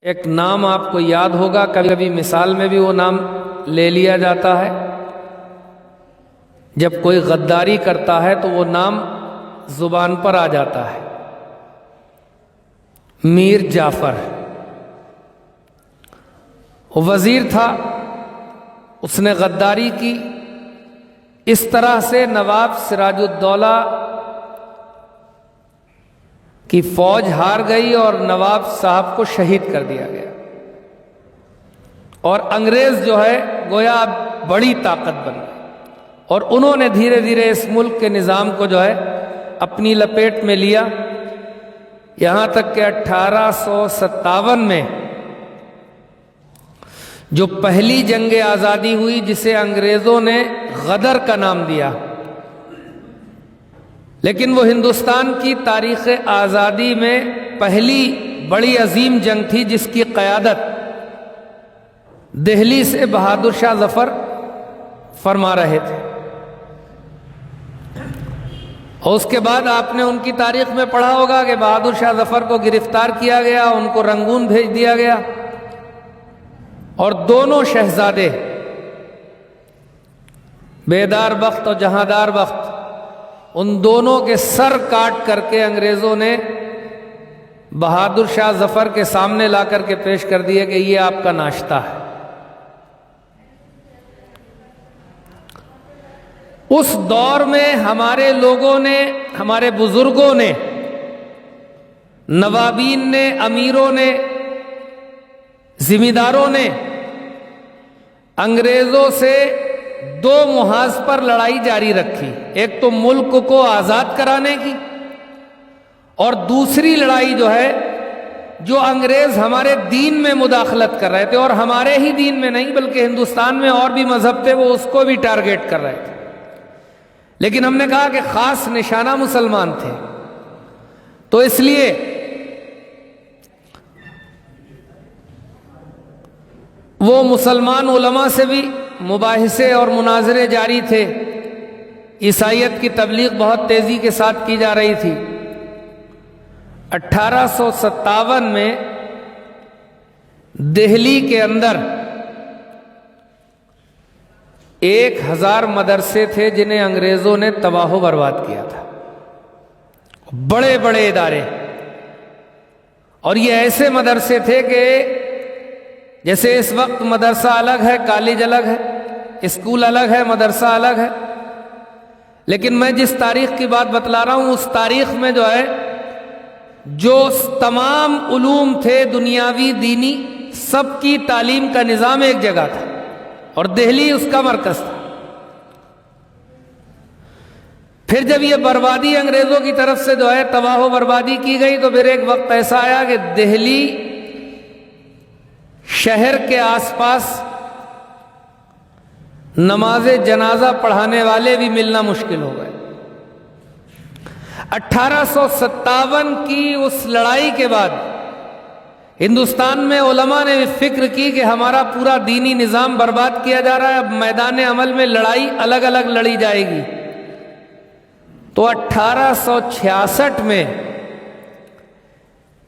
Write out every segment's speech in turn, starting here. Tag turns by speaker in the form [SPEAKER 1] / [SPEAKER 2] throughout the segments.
[SPEAKER 1] ایک نام آپ کو یاد ہوگا، کبھی کبھی مثال میں بھی وہ نام لے لیا جاتا ہے۔ جب کوئی غداری کرتا ہے تو وہ نام زبان پر آ جاتا ہے۔ میر جعفر وہ وزیر تھا، اس نے غداری کی، اس طرح سے نواب سراج الدولہ کی فوج ہار گئی اور نواب صاحب کو شہید کر دیا گیا، اور انگریز جو ہے گویا اب بڑی طاقت بن گئی، اور انہوں نے دھیرے دھیرے اس ملک کے نظام کو جو ہے اپنی لپیٹ میں لیا، یہاں تک کہ 1857 میں جو پہلی جنگ آزادی ہوئی، جسے انگریزوں نے غدر کا نام دیا، لیکن وہ ہندوستان کی تاریخ آزادی میں پہلی بڑی عظیم جنگ تھی، جس کی قیادت دہلی سے بہادر شاہ ظفر فرما رہے تھے۔ اور اس کے بعد آپ نے ان کی تاریخ میں پڑھا ہوگا کہ بہادر شاہ ظفر کو گرفتار کیا گیا، ان کو رنگون بھیج دیا گیا، اور دونوں شہزادے بیدار بخت اور جہاندار بخت، ان دونوں کے سر کاٹ کر کے انگریزوں نے بہادر شاہ ظفر کے سامنے لا کر کے پیش کر دیے کہ یہ آپ کا ناشتہ ہے۔ اس دور میں ہمارے لوگوں نے، ہمارے بزرگوں نے، نوابین نے، امیروں نے، ذمہ داروں نے انگریزوں سے دو محاذ پر لڑائی جاری رکھی، ایک تو ملک کو آزاد کرانے کی، اور دوسری لڑائی جو ہے جو انگریز ہمارے دین میں مداخلت کر رہے تھے، اور ہمارے ہی دین میں نہیں بلکہ ہندوستان میں اور بھی مذہب تھے، وہ اس کو بھی ٹارگیٹ کر رہے تھے، لیکن ہم نے کہا کہ خاص نشانہ مسلمان تھے، تو اس لیے وہ مسلمان علماء سے بھی مباحثے اور مناظرے جاری تھے، عیسائیت کی تبلیغ بہت تیزی کے ساتھ کی جا رہی تھی۔ 1857 میں دہلی کے اندر 1000 مدرسے تھے جنہیں انگریزوں نے تباہ و برباد کیا تھا، بڑے بڑے ادارے، اور یہ ایسے مدرسے تھے کہ جیسے اس وقت مدرسہ الگ ہے، کالج الگ ہے، اسکول الگ ہے، مدرسہ الگ ہے، لیکن میں جس تاریخ کی بات بتلا رہا ہوں اس تاریخ میں جو ہے جو تمام علوم تھے، دنیاوی دینی، سب کی تعلیم کا نظام ایک جگہ تھا، اور دہلی اس کا مرکز تھا۔ پھر جب یہ بربادی انگریزوں کی طرف سے جو ہے تباہ و بربادی کی گئی، تو پھر ایک وقت ایسا آیا کہ دہلی شہر کے آس پاس نماز جنازہ پڑھانے والے بھی ملنا مشکل ہو گئے۔ 1857 کی اس لڑائی کے بعد ہندوستان میں علماء نے فکر کی کہ ہمارا پورا دینی نظام برباد کیا جا رہا ہے، اب میدان عمل میں لڑائی الگ الگ لڑی جائے گی۔ تو 1866 میں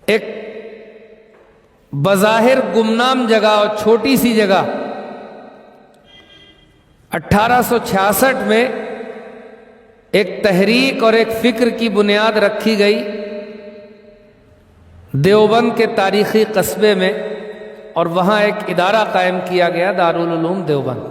[SPEAKER 1] ایک بظاہر گمنام جگہ اور چھوٹی سی جگہ، 1866 میں ایک تحریک اور ایک فکر کی بنیاد رکھی گئی دیوبند کے تاریخی قصبے میں، اور وہاں ایک ادارہ قائم کیا گیا، دارالعلوم دیوبند،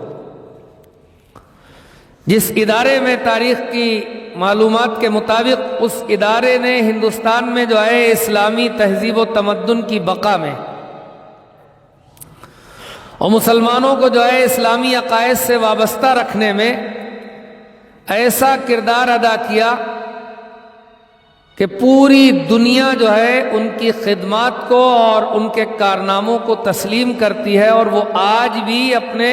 [SPEAKER 1] جس ادارے میں تاریخ کی معلومات کے مطابق اس ادارے نے ہندوستان میں جو ہے اسلامی تہذیب و تمدن کی بقا میں اور مسلمانوں کو جو ہے اسلامی عقائد سے وابستہ رکھنے میں ایسا کردار ادا کیا کہ پوری دنیا جو ہے ان کی خدمات کو اور ان کے کارناموں کو تسلیم کرتی ہے، اور وہ آج بھی اپنے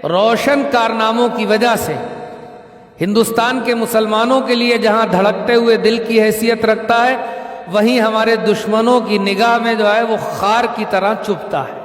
[SPEAKER 1] روشن کارناموں کی وجہ سے ہندوستان کے مسلمانوں کے لیے جہاں دھڑکتے ہوئے دل کی حیثیت رکھتا ہے، وہیں ہمارے دشمنوں کی نگاہ میں جو ہے وہ خار کی طرح چبھتا ہے۔